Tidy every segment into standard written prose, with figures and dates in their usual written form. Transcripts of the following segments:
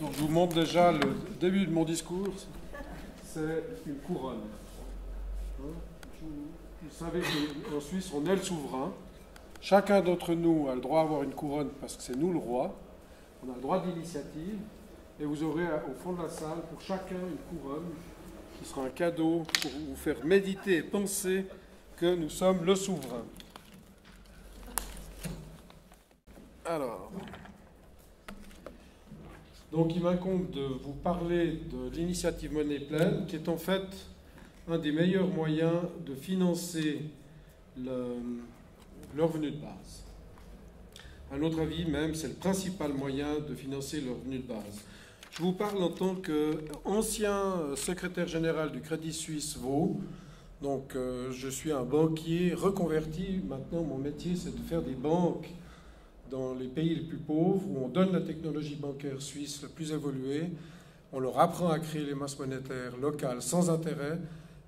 Donc, je vous montre déjà le début de mon discours. C'est une couronne. Vous savez qu'en Suisse, on est le souverain. Chacun d'entre nous a le droit d'avoir une couronne parce que c'est nous le roi. On a le droit d'initiative. Et vous aurez au fond de la salle, pour chacun, une couronne qui sera un cadeau pour vous faire méditer et penser que nous sommes le souverain. Alors, donc il m'incombe de vous parler de l'initiative Monnaie Pleine, qui est en fait un des meilleurs moyens de financer le revenu de base. À notre avis même, c'est le principal moyen de financer le revenu de base. Je vous parle en tant qu'ancien secrétaire général du Crédit Suisse Vaud. Donc je suis un banquier reconverti. Maintenant, mon métier, c'est de faire des banques dans les pays les plus pauvres, où on donne la technologie bancaire suisse la plus évoluée. On leur apprend à créer les masses monétaires locales sans intérêt.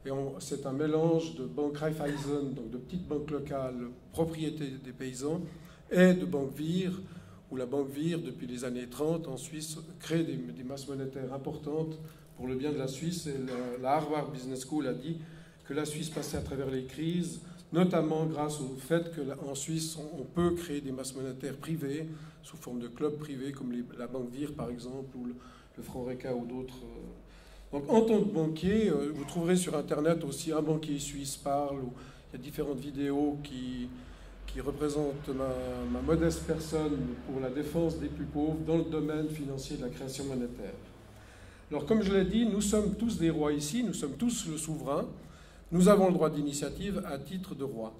Et c'est un mélange de banques Raiffeisen, donc de petites banques locales, propriété des paysans, et de banques VIR, où la banque VIR, depuis les années 30, en Suisse, crée des masses monétaires importantes pour le bien de la Suisse. Et la Harvard Business School a dit que la Suisse passait à travers les crises, notamment grâce au fait qu'en Suisse, on peut créer des masses monétaires privées, sous forme de clubs privés, comme la banque VIR, par exemple, ou le franc RECA ou d'autres. Donc, en tant que banquier, vous trouverez sur Internet aussi Un banquier suisse parle, où il y a différentes vidéos qui représentent ma modeste personne pour la défense des plus pauvres dans le domaine financier de la création monétaire. Alors, comme je l'ai dit, nous sommes tous des rois ici, nous sommes tous le souverain. Nous avons le droit d'initiative à titre de roi.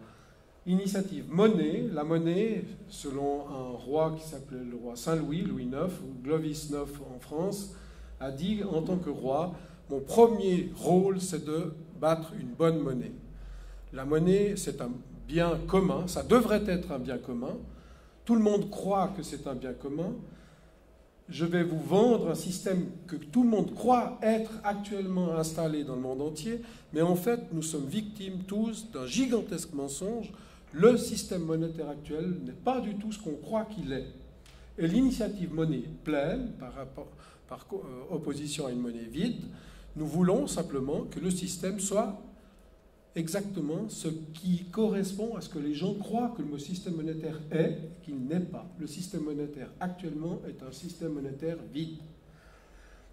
Initiative monnaie. La monnaie, selon un roi qui s'appelait le roi Saint-Louis, Louis IX, ou Clovis IX en France, a dit en tant que roi, mon premier rôle, c'est de battre une bonne monnaie. La monnaie, c'est un bien commun, ça devrait être un bien commun. Tout le monde croit que c'est un bien commun. Je vais vous vendre un système que tout le monde croit être actuellement installé dans le monde entier, mais en fait, nous sommes victimes tous d'un gigantesque mensonge. Le système monétaire actuel n'est pas du tout ce qu'on croit qu'il est. Et l'initiative Monnaie Pleine, par opposition à une monnaie vide, nous voulons simplement que le système soit exactement ce qui correspond à ce que les gens croient que le système monétaire est, qu'il n'est pas. Le système monétaire actuellement est un système monétaire vide.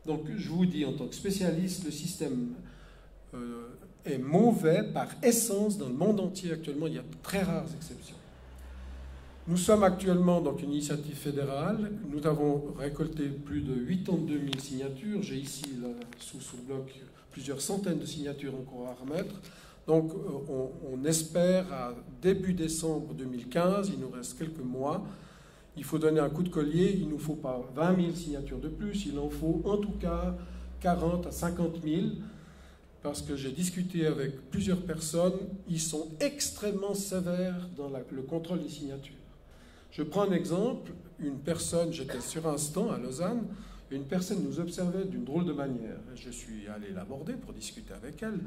Donc je vous dis en tant que spécialiste, le système est mauvais par essence dans le monde entier actuellement. Il y a de très rares exceptions. Nous sommes actuellement dans une initiative fédérale. Nous avons récolté plus de 82 000 signatures. J'ai ici, là, sous ce bloc, plusieurs centaines de signatures encore à remettre. Donc, on espère, à début décembre 2015, il nous reste quelques mois, il faut donner un coup de collier. Il ne nous faut pas 20 000 signatures de plus, il en faut en tout cas 40 à 50 000, parce que j'ai discuté avec plusieurs personnes, ils sont extrêmement sévères dans le contrôle des signatures. Je prends un exemple, une personne, j'étais sur un stand à Lausanne, et une personne nous observait d'une drôle de manière. Je suis allé l'aborder pour discuter avec elle.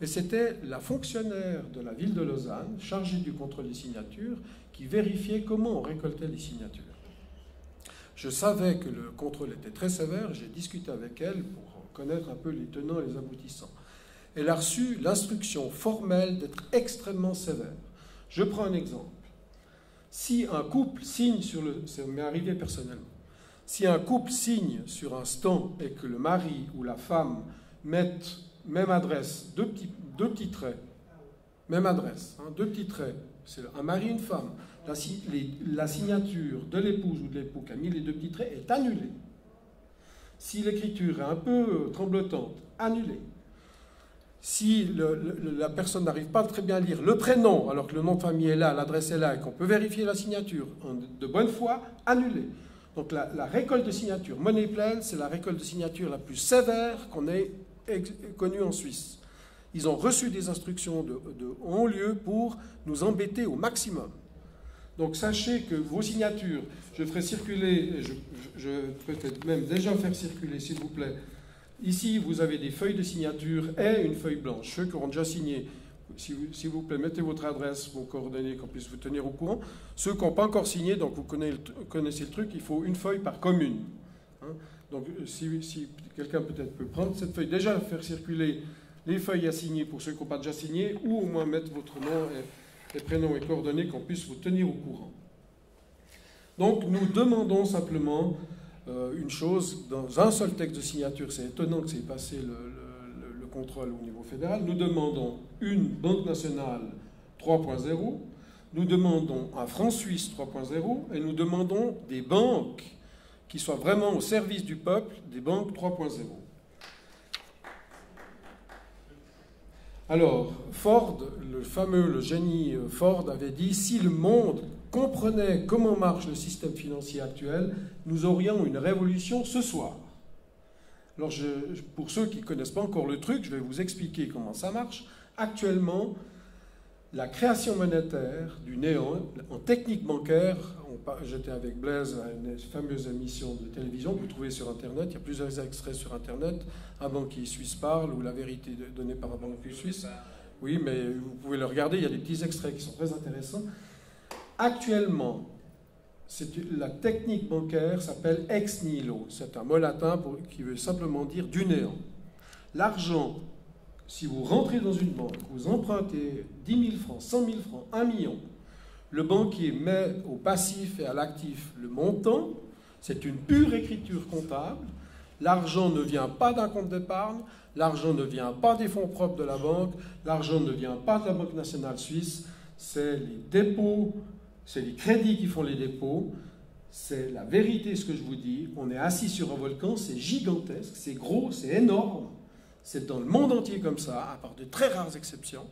Et c'était la fonctionnaire de la ville de Lausanne, chargée du contrôle des signatures, qui vérifiait comment on récoltait les signatures. Je savais que le contrôle était très sévère, j'ai discuté avec elle pour connaître un peu les tenants et les aboutissants. Elle a reçu l'instruction formelle d'être extrêmement sévère. Je prends un exemple. Si un couple signe sur ça m'est arrivé personnellement, si un couple signe sur un stand et que le mari ou la femme mettent même adresse, deux petits traits, même adresse, hein, deux petits traits, c'est un mari et une femme. La signature de l'épouse ou de l'époux qui a mis les deux petits traits est annulée. Si l'écriture est un peu tremblotante, annulée. Si la personne n'arrive pas très bien à lire le prénom, alors que le nom de famille est là, l'adresse est là, et qu'on peut vérifier la signature de bonne foi, annulée. Donc la récolte de signatures, Monnaie Pleine, c'est la récolte de signatures la plus sévère qu'on ait connue en Suisse. Ils ont reçu des instructions de haut lieu pour nous embêter au maximum. Donc sachez que vos signatures, je ferai circuler, je peut-être même déjà faire circuler, s'il vous plaît. Ici, vous avez des feuilles de signature et une feuille blanche. Ceux qui auront déjà signé, s'il vous plaît, mettez votre adresse, vos coordonnées, qu'on puisse vous tenir au courant. Ceux qui n'ont pas encore signé, donc vous connaissez le truc, il faut une feuille par commune. Hein. Donc si quelqu'un peut-être peut prendre cette feuille, déjà faire circuler les feuilles à signer pour ceux qui n'ont pas déjà signé, ou au moins mettre votre nom et prénom et coordonnées, qu'on puisse vous tenir au courant. Donc nous demandons simplement une chose, dans un seul texte de signature, c'est étonnant que c'est passé le contrôle au niveau fédéral, nous demandons une Banque nationale 3.0, nous demandons un franc suisse 3.0, et nous demandons des banques qui soient vraiment au service du peuple, des banques 3.0. Alors, Ford, le génie Ford avait dit, si le monde comprenait comment marche le système financier actuel, nous aurions une révolution ce soir. Alors, pour ceux qui ne connaissent pas encore le truc, je vais vous expliquer comment ça marche. Actuellement, la création monétaire du néant, en technique bancaire, j'étais avec Blaise à une fameuse émission de télévision que vous trouvez sur Internet, il y a plusieurs extraits sur Internet, un banquier suisse parle, ou la vérité donnée par un banquier suisse. Oui, mais vous pouvez le regarder, il y a des petits extraits qui sont très intéressants. Actuellement, la technique bancaire s'appelle ex nihilo. C'est un mot latin qui veut simplement dire du néant. L'argent, si vous rentrez dans une banque, vous empruntez 10 000 francs, 100 000 francs, 1 million, le banquier met au passif et à l'actif le montant, c'est une pure écriture comptable, l'argent ne vient pas d'un compte d'épargne, l'argent ne vient pas des fonds propres de la banque, l'argent ne vient pas de la Banque nationale suisse, c'est les dépôts, c'est les crédits qui font les dépôts, c'est la vérité ce que je vous dis, on est assis sur un volcan, c'est gigantesque, c'est gros, c'est énorme, c'est dans le monde entier comme ça, à part de très rares exceptions.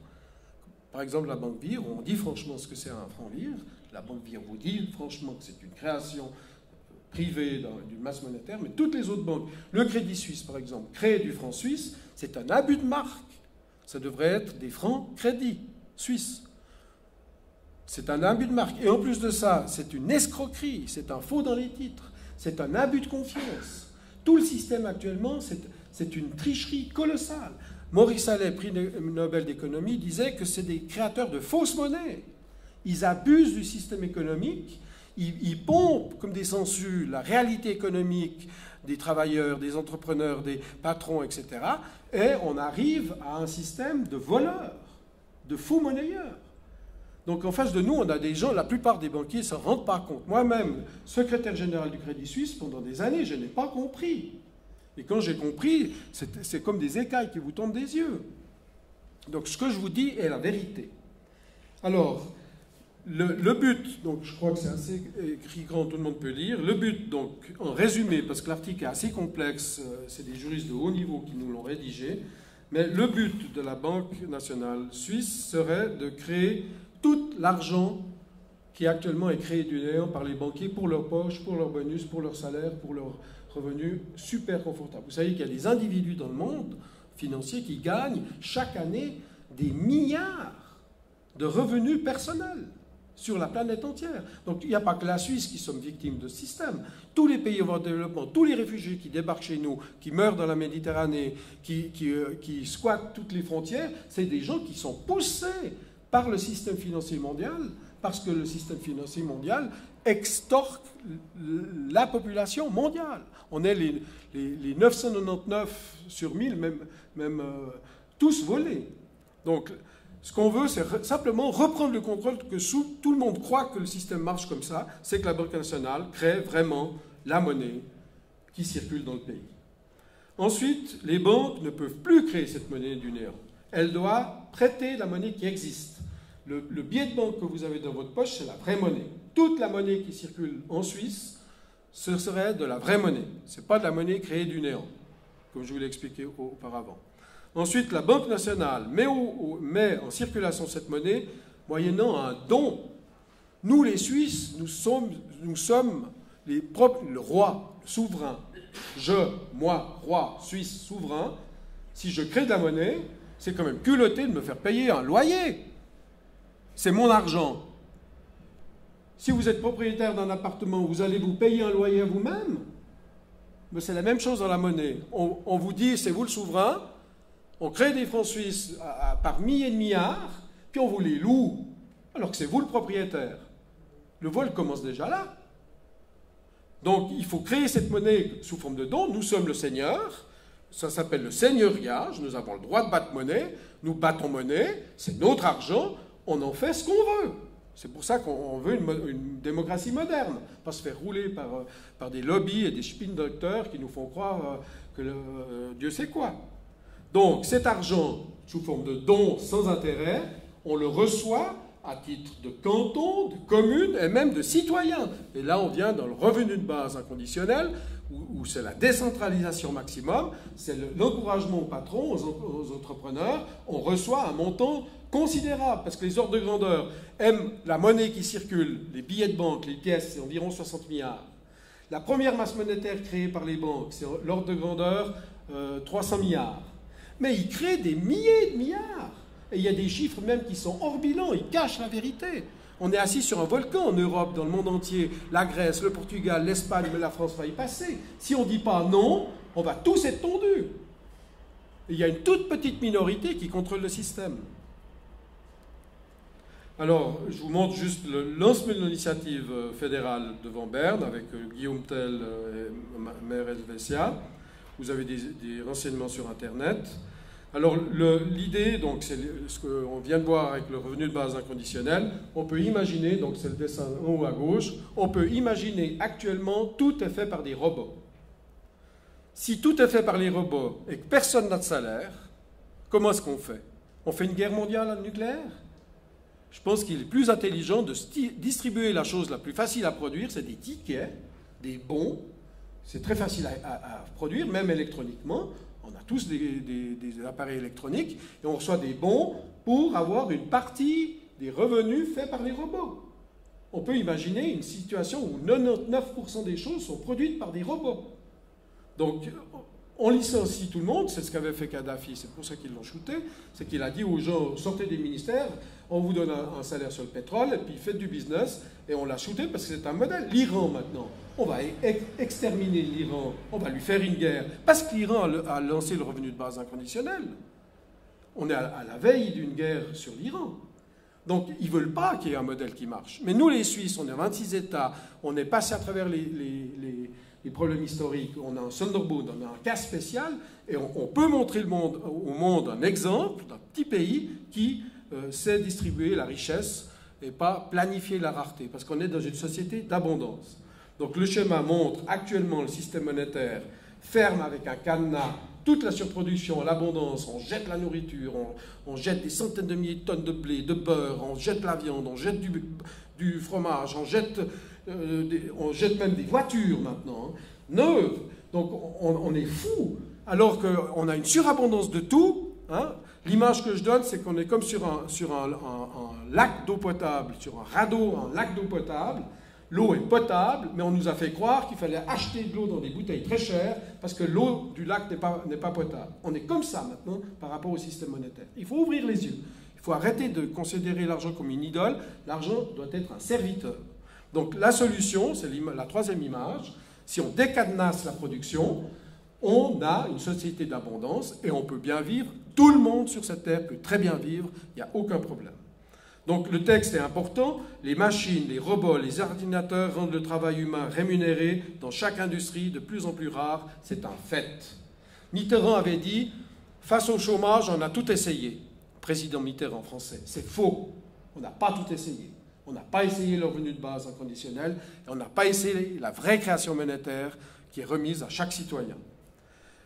Par exemple, la Banque Vire, on dit franchement ce que c'est un franc Vire. La Banque Vire vous dit franchement que c'est une création privée d'une masse monétaire, mais toutes les autres banques, le Crédit Suisse par exemple, créer du franc suisse, c'est un abus de marque. Ça devrait être des francs crédits suisses. C'est un abus de marque. Et en plus de ça, c'est une escroquerie, c'est un faux dans les titres, c'est un abus de confiance. Tout le système actuellement, c'est une tricherie colossale. Maurice Allais, prix Nobel d'économie, disait que c'est des créateurs de fausses monnaies. Ils abusent du système économique, ils pompent comme des sangsues la réalité économique des travailleurs, des entrepreneurs, des patrons, etc. Et on arrive à un système de voleurs, de faux monnayeurs. Donc en face de nous, on a des gens, la plupart des banquiers ne s'en rendent pas compte. Moi-même, secrétaire général du Crédit Suisse, pendant des années, je n'ai pas compris. Et quand j'ai compris, c'est comme des écailles qui vous tombent des yeux. Donc ce que je vous dis est la vérité. Alors, le but, donc je crois que c'est assez écrit grand, tout le monde peut lire. Le but, donc, en résumé, parce que l'article est assez complexe, c'est des juristes de haut niveau qui nous l'ont rédigé, mais le but de la Banque nationale suisse serait de créer tout l'argent qui actuellement est créé du néant par les banquiers pour leur poche, pour leur bonus, pour leur salaire, pour leur revenus super confortables. Vous savez qu'il y a des individus dans le monde financier qui gagnent chaque année des milliards de revenus personnels sur la planète entière. Donc il n'y a pas que la Suisse qui sommes victimes de ce système. Tous les pays en voie de développement, tous les réfugiés qui débarquent chez nous, qui meurent dans la Méditerranée, qui squattent toutes les frontières, c'est des gens qui sont poussés par le système financier mondial, parce que le système financier mondial extorque la population mondiale. On est les 999 sur 1000, même tous volés. Donc, ce qu'on veut, c'est simplement reprendre le contrôle, que tout le monde croit que le système marche comme ça, c'est que la Banque nationale crée vraiment la monnaie qui circule dans le pays. Ensuite, les banques ne peuvent plus créer cette monnaie du néant. Elles doivent prêter la monnaie qui existe. Le billet de banque que vous avez dans votre poche, c'est la vraie monnaie. Toute la monnaie qui circule en Suisse, ce serait de la vraie monnaie. Ce n'est pas de la monnaie créée du néant, comme je vous l'ai expliqué auparavant. Ensuite, la Banque nationale met en circulation cette monnaie moyennant un don. Nous, les Suisses, nous sommes le roi, le souverain. Moi, roi suisse souverain, si je crée de la monnaie, c'est quand même culotté de me faire payer un loyer. C'est mon argent. Si vous êtes propriétaire d'un appartement, vous allez vous payer un loyer à vous-même. Mais c'est la même chose dans la monnaie. On vous dit, c'est vous le souverain, on crée des francs suisses par milliers de milliards, puis on vous les loue, alors que c'est vous le propriétaire. Le vol commence déjà là. Donc il faut créer cette monnaie sous forme de don. Nous sommes le seigneur, ça s'appelle le seigneuriage, nous avons le droit de battre monnaie, nous battons monnaie, c'est notre argent, on en fait ce qu'on veut. C'est pour ça qu'on veut une démocratie moderne, pas se faire rouler par des lobbies et des spin-docteurs qui nous font croire que Dieu sait quoi. Donc cet argent, sous forme de don sans intérêt, on le reçoit à titre de canton, de commune et même de citoyen. Et là, on vient dans le revenu de base inconditionnel, où c'est la décentralisation maximum, c'est l'encouragement aux patrons, aux entrepreneurs. On reçoit un montant considérable, parce que les ordres de grandeur aiment la monnaie qui circule, les billets de banque, les pièces, c'est environ 60 milliards. La première masse monétaire créée par les banques, c'est l'ordre de grandeur 300 milliards. Mais ils créent des milliers de milliards. Et il y a des chiffres même qui sont hors bilan, ils cachent la vérité. On est assis sur un volcan en Europe, dans le monde entier, la Grèce, le Portugal, l'Espagne, mais la France va y passer. Si on ne dit pas non, on va tous être tondus. Et il y a une toute petite minorité qui contrôle le système. Alors, je vous montre juste le lancement de l'initiative fédérale devant Berne, avec Guillaume Tell et Maire Helvetia. Vous avez des renseignements sur Internet. Alors l'idée, donc c'est ce qu'on vient de voir avec le revenu de base inconditionnel, on peut imaginer, donc c'est le dessin en haut à gauche, on peut imaginer actuellement tout est fait par des robots. Si tout est fait par les robots et que personne n'a de salaire, comment est-ce qu'on fait? On fait une guerre mondiale nucléaire? Je pense qu'il est plus intelligent de distribuer la chose la plus facile à produire, c'est des tickets, des bons, c'est très facile à produire, même électroniquement. On a tous des appareils électroniques et on reçoit des bons pour avoir une partie des revenus faits par les robots. On peut imaginer une situation où 99% des choses sont produites par des robots. Donc, on licencie tout le monde, c'est ce qu'avait fait Kadhafi, c'est pour ça qu'ils l'ont shooté, c'est qu'il a dit aux gens, sortez des ministères, on vous donne un salaire sur le pétrole, et puis faites du business, et on l'a shooté parce que c'est un modèle. L'Iran, maintenant, on va exterminer l'Iran, on va lui faire une guerre, parce que l'Iran a lancé le revenu de base inconditionnel. On est à la veille d'une guerre sur l'Iran. Donc, ils ne veulent pas qu'il y ait un modèle qui marche. Mais nous, les Suisses, on est 26 États, on est passé à travers les problèmes historiques, on a un Sonderboot, on a un cas spécial, et on peut montrer au monde un exemple d'un petit pays qui sait distribuer la richesse et pas planifier la rareté, parce qu'on est dans une société d'abondance. Donc le schéma montre actuellement le système monétaire ferme avec un cadenas toute la surproduction, l'abondance, on jette la nourriture, on jette des centaines de milliers de tonnes de blé, de beurre, on jette la viande, on jette du fromage, on jette même des voitures maintenant, hein, neuves. Donc on est fou, alors qu'on a une surabondance de tout. Hein. L'image que je donne, c'est qu'on est comme sur un lac d'eau potable, sur un radeau, un lac d'eau potable. L'eau est potable, mais on nous a fait croire qu'il fallait acheter de l'eau dans des bouteilles très chères parce que l'eau du lac n'est pas potable. On est comme ça maintenant par rapport au système monétaire. Il faut ouvrir les yeux. Il faut arrêter de considérer l'argent comme une idole. L'argent doit être un serviteur. Donc la solution, c'est la troisième image. Si on décadenasse la production, on a une société d'abondance et on peut bien vivre. Tout le monde sur cette terre peut très bien vivre. Il n'y a aucun problème. Donc le texte est important, les machines, les robots, les ordinateurs rendent le travail humain rémunéré dans chaque industrie de plus en plus rare, c'est un fait. Mitterrand avait dit, face au chômage, on a tout essayé. Président Mitterrand français, c'est faux, on n'a pas tout essayé. On n'a pas essayé le revenu de base inconditionnel, et on n'a pas essayé la vraie création monétaire qui est remise à chaque citoyen.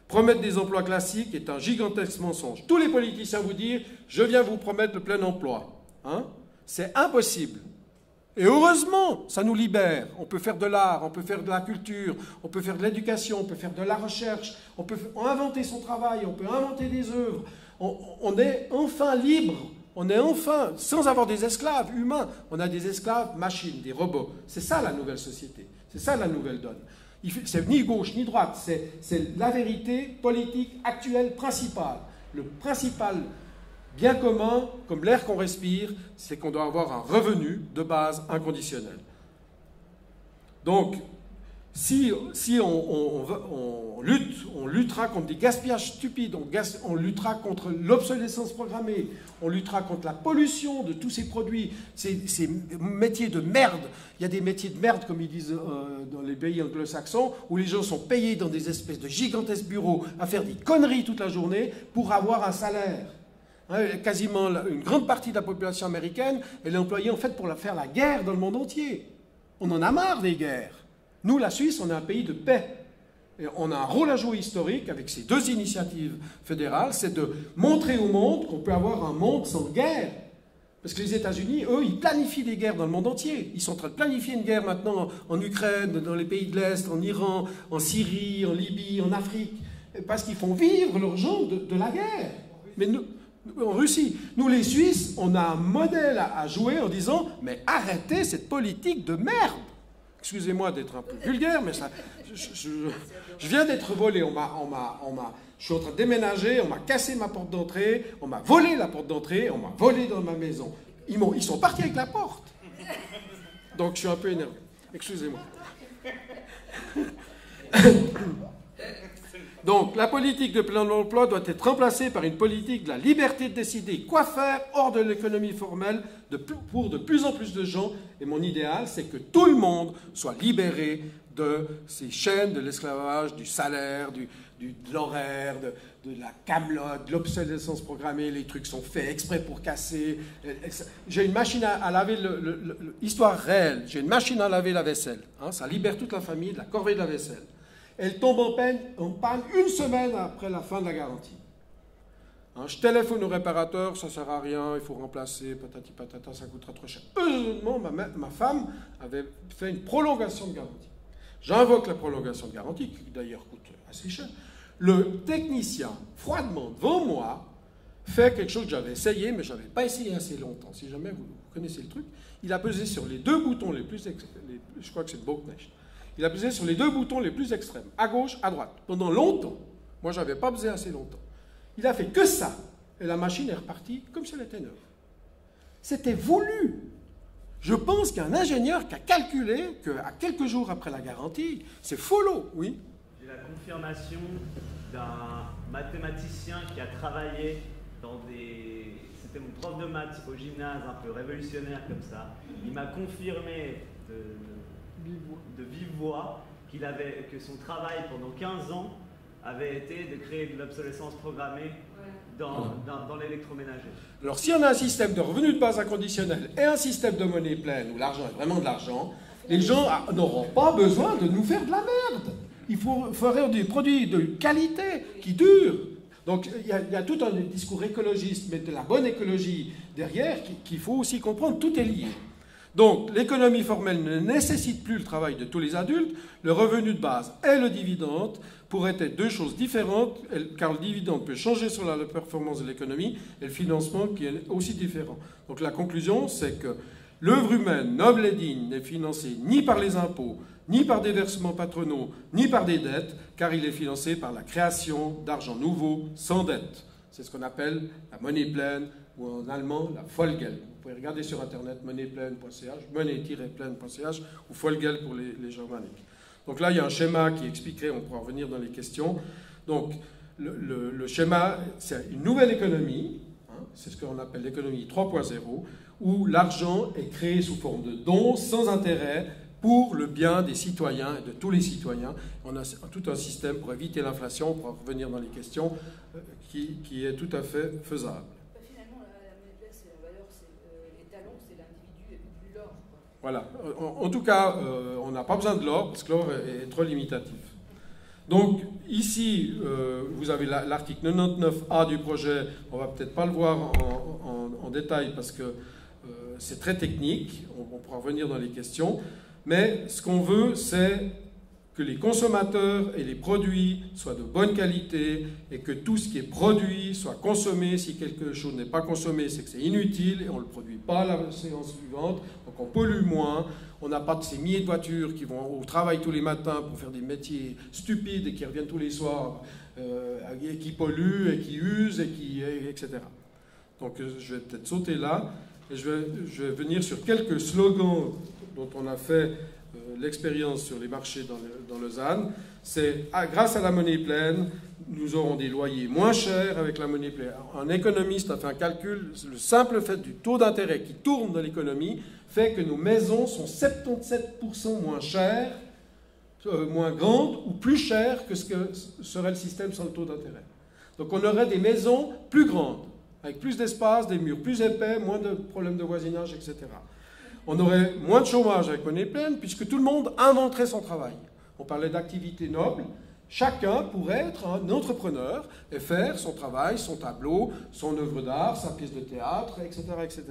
Promettre des emplois classiques est un gigantesque mensonge. Tous les politiciens vous disent, je viens vous promettre le plein emploi. Hein? C'est impossible. Et heureusement, ça nous libère. On peut faire de l'art, on peut faire de la culture, on peut faire de l'éducation, on peut faire de la recherche, on peut inventer son travail, on peut inventer des œuvres. On est enfin libre, on est enfin, sans avoir des esclaves humains, on a des esclaves machines, des robots. C'est ça la nouvelle société, c'est ça la nouvelle donne. C'est ni gauche ni droite, c'est la vérité politique actuelle principale. Le principal bien commun, comme l'air qu'on respire, c'est qu'on doit avoir un revenu de base inconditionnel. Donc, si on lutte luttera contre des gaspillages stupides, on luttera contre l'obsolescence programmée, on luttera contre la pollution de tous ces produits, ces métiers de merde. Il y a des métiers de merde, comme ils disent dans les pays anglo-saxons, où les gens sont payés dans des espèces de gigantesques bureaux à faire des conneries toute la journée pour avoir un salaire. Quasiment une grande partie de la population américaine, elle est employée en fait pour faire la guerre dans le monde entier. On en a marre des guerres. Nous, la Suisse, on est un pays de paix. Et on a un rôle à jouer historique avec ces deux initiatives fédérales, c'est de montrer au monde qu'on peut avoir un monde sans guerre. Parce que les États-Unis, eux, ils planifient des guerres dans le monde entier. Ils sont en train de planifier une guerre maintenant en Ukraine, dans les pays de l'Est, en Iran, en Syrie, en Libye, en Afrique, parce qu'ils font vivre leurs gens de la guerre. Mais nous, en Russie, nous les Suisses, on a un modèle à jouer en disant « mais arrêtez cette politique de merde !» Excusez-moi d'être un peu vulgaire, mais ça, je viens d'être volé. Je suis en train de déménager, on m'a cassé ma porte d'entrée, on m'a volé la porte d'entrée, on m'a volé dans ma maison. Ils sont partis avec la porte. Donc je suis un peu énervé. Excusez-moi. Donc la politique de plein emploi doit être remplacée par une politique de la liberté de décider quoi faire hors de l'économie formelle pour de plus en plus de gens. Et mon idéal, c'est que tout le monde soit libéré de ces chaînes de l'esclavage, du salaire, de l'horaire, de la camelote, de l'obsolescence programmée. Les trucs sont faits exprès pour casser. J'ai une machine à laver, histoire réelle, j'ai une machine à laver la vaisselle. Hein, ça libère toute la famille de la corvée de la vaisselle. Elle tombe en panne une semaine après la fin de la garantie. Hein, je téléphone au réparateur, ça ne sert à rien, il faut remplacer, patati patata, ça coûtera trop cher. Heureusement, ma femme avait fait une prolongation de garantie. J'invoque la prolongation de garantie, qui d'ailleurs coûte assez cher. Le technicien, froidement, devant moi, fait quelque chose que j'avais essayé, mais je n'avais pas essayé assez longtemps. Si jamais vous connaissez le truc, il a pesé sur les deux boutons les plus... je crois que c'est le Bauknecht. Il a pesé sur les deux boutons les plus extrêmes, à gauche, à droite, pendant longtemps. Moi, je n'avais pas pesé assez longtemps. Il a fait que ça, et la machine est repartie comme si elle était neuve. C'était voulu. Je pense qu'il y a un ingénieur qui a calculé qu'à quelques jours après la garantie, c'est follow, oui. J'ai la confirmation d'un mathématicien qui a travaillé dans des... C'était mon prof de maths au gymnase, un peu révolutionnaire comme ça. Il m'a confirmé de vive voix que son travail pendant 15 ans avait été de créer de l'obsolescence programmée dans l'électroménager. Alors si on a un système de revenus de base inconditionnel et un système de monnaie pleine où l'argent est vraiment de l'argent, les gens n'auront pas besoin de nous faire de la merde. Il faut faire des produits de qualité qui durent. Donc il y a tout un discours écologiste, mais de la bonne écologie derrière qu'il faut aussi comprendre, tout est lié. Donc, l'économie formelle ne nécessite plus le travail de tous les adultes. Le revenu de base et le dividende pourraient être deux choses différentes, car le dividende peut changer sur la performance de l'économie et le financement qui est aussi différent. Donc, la conclusion, c'est que l'œuvre humaine, noble et digne, n'est financée ni par les impôts, ni par des versements patronaux, ni par des dettes, car il est financé par la création d'argent nouveau sans dette. C'est ce qu'on appelle la monnaie pleine, ou en allemand, la Vollgeld. Vous pouvez regarder sur Internet, monnaie-pleine.ch, monnaie-pleine.ch, ou Vollgeld pour les germaniques. Donc là, il y a un schéma qui expliquerait, on pourra revenir dans les questions. Donc, le schéma, c'est une nouvelle économie, hein, c'est ce qu'on appelle l'économie 3.0, où l'argent est créé sous forme de dons, sans intérêt, pour le bien des citoyens et de tous les citoyens. On a tout un système pour éviter l'inflation, on pourra revenir dans les questions, qui est tout à fait faisable. Voilà. En tout cas, on n'a pas besoin de l'or, parce que l'or est trop limitatif. Donc, ici, vous avez l'article 99A du projet. On ne va peut-être pas le voir en détail, parce que c'est très technique. On pourra revenir dans les questions. Mais ce qu'on veut, c'est que les consommateurs et les produits soient de bonne qualité et que tout ce qui est produit soit consommé. Si quelque chose n'est pas consommé, c'est que c'est inutile et on ne le produit pas à la séance suivante. Donc on pollue moins. On n'a pas de ces milliers de voitures qui vont au travail tous les matins pour faire des métiers stupides et qui reviennent tous les soirs, et qui polluent et qui usent, etc. Donc je vais peut-être sauter là et je vais venir sur quelques slogans dont on a fait l'expérience sur les marchés dans Lausanne, c'est grâce à la monnaie pleine, nous aurons des loyers moins chers avec la monnaie pleine. Un économiste a fait un calcul, le simple fait du taux d'intérêt qui tourne dans l'économie fait que nos maisons sont 77% moins chères, moins grandes ou plus chères que ce que serait le système sans le taux d'intérêt. Donc on aurait des maisons plus grandes, avec plus d'espace, des murs plus épais, moins de problèmes de voisinage, etc. On aurait moins de chômage avec monnaie pleine, puisque tout le monde inventerait son travail. On parlait d'activité noble. Chacun pourrait être un entrepreneur et faire son travail, son tableau, son œuvre d'art, sa pièce de théâtre, etc., etc.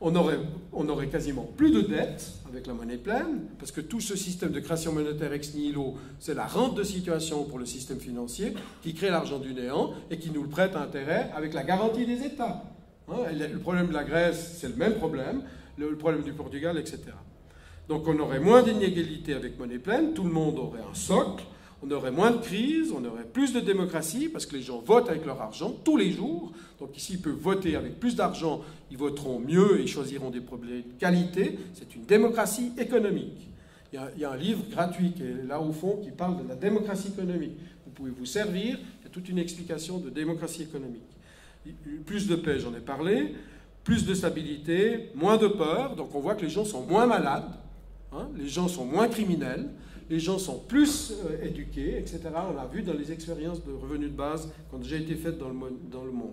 On aurait quasiment plus de dettes avec la monnaie pleine, parce que tout ce système de création monétaire ex nihilo, c'est la rente de situation pour le système financier qui crée l'argent du néant et qui nous le prête à intérêt avec la garantie des États. Le problème de la Grèce, c'est le même problème, le problème du Portugal, etc. Donc on aurait moins d'inégalités avec monnaie pleine, tout le monde aurait un socle, on aurait moins de crises, on aurait plus de démocratie, parce que les gens votent avec leur argent tous les jours. Donc ici, ils peuvent voter avec plus d'argent, ils voteront mieux et choisiront des problèmes de qualité. C'est une démocratie économique. Il y a un livre gratuit qui est là au fond qui parle de la démocratie économique. Vous pouvez vous servir, il y a toute une explication de démocratie économique. Plus de paix, j'en ai parlé, plus de stabilité, moins de peur, donc on voit que les gens sont moins malades, les gens sont moins criminels, les gens sont plus éduqués, etc. On l'a vu dans les expériences de revenus de base qui ont déjà été faites dans le monde.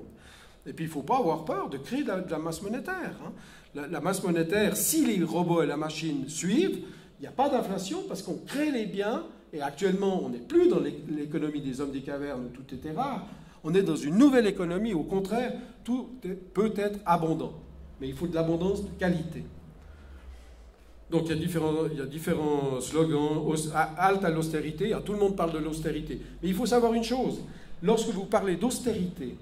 Et puis il ne faut pas avoir peur de créer de la masse monétaire. La masse monétaire, si les robots et la machine suivent, il n'y a pas d'inflation parce qu'on crée les biens, et actuellement on n'est plus dans l'économie des hommes des cavernes où tout était rare, on est dans une nouvelle économie, au contraire, tout peut être abondant. Mais il faut de l'abondance de qualité. Donc il y a différents slogans, halte à l'austérité, tout le monde parle de l'austérité. Mais il faut savoir une chose, lorsque vous parlez d'austérité,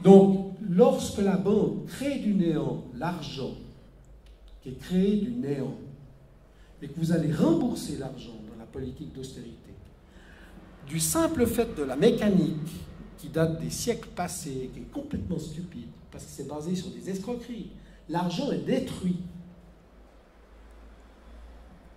donc lorsque la banque crée du néant l'argent qui est créé du néant, et que vous allez rembourser l'argent dans la politique d'austérité, du simple fait de la mécanique qui date des siècles passés, qui est complètement stupide, parce que c'est basé sur des escroqueries, l'argent est détruit.